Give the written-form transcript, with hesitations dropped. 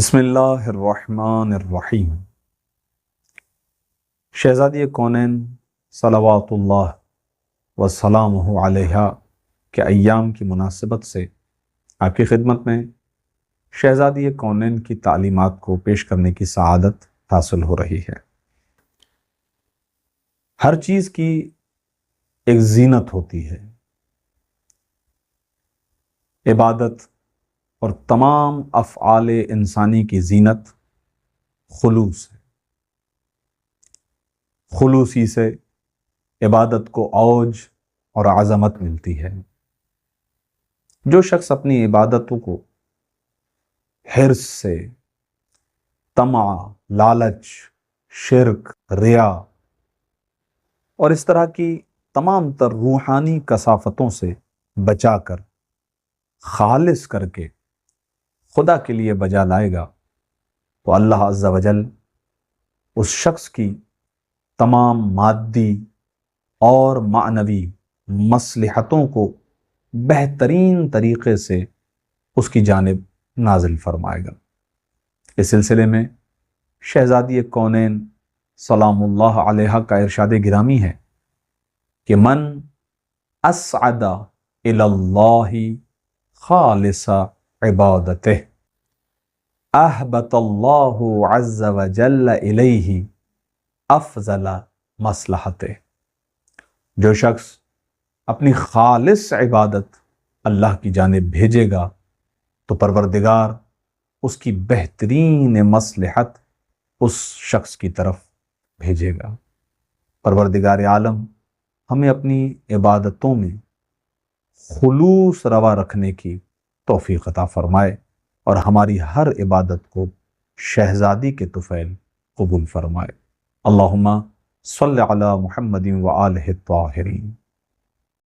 بسم اللہ الرحمن الرحیم۔ شہزادی کونین صلوات اللہ وسلامہ علیہا کے ایام کی مناسبت سے آپ کی خدمت میں شہزادی کونین کی تعلیمات کو پیش کرنے کی سعادت حاصل ہو رہی ہے۔ ہر چیز کی ایک زینت ہوتی ہے، عبادت اور تمام افعال انسانی کی زینت خلوص ہے۔ خلوصی سے عبادت کو اوج اور عظمت ملتی ہے۔ جو شخص اپنی عبادتوں کو حرص سے، طمع، لالچ، شرک، ریا اور اس طرح کی تمام تر روحانی کثافتوں سے بچا کر، خالص کر کے خدا کے لیے بجا لائے گا تو اللہ عز و جل اس شخص کی تمام مادی اور معنوی مصلحتوں کو بہترین طریقے سے اس کی جانب نازل فرمائے گا۔ اس سلسلے میں شہزادی کونین سلام اللہ علیہ کا ارشاد گرامی ہے کہ من اسعد الی اللہ خالص عبادتہ احبط اللہ عز و جل الیہ افضل مصلحتہ۔ جو شخص اپنی خالص عبادت اللہ کی جانب بھیجے گا تو پروردگار اس کی بہترین مصلحت اس شخص کی طرف بھیجے گا۔ پروردگار عالم ہمیں اپنی عبادتوں میں خلوص روا رکھنے کی توفیق عطا فرمائے اور ہماری ہر عبادت کو شہزادی کے طفیل قبول فرمائے۔ اللہم صلی علی محمد و آلہ الطاہرین۔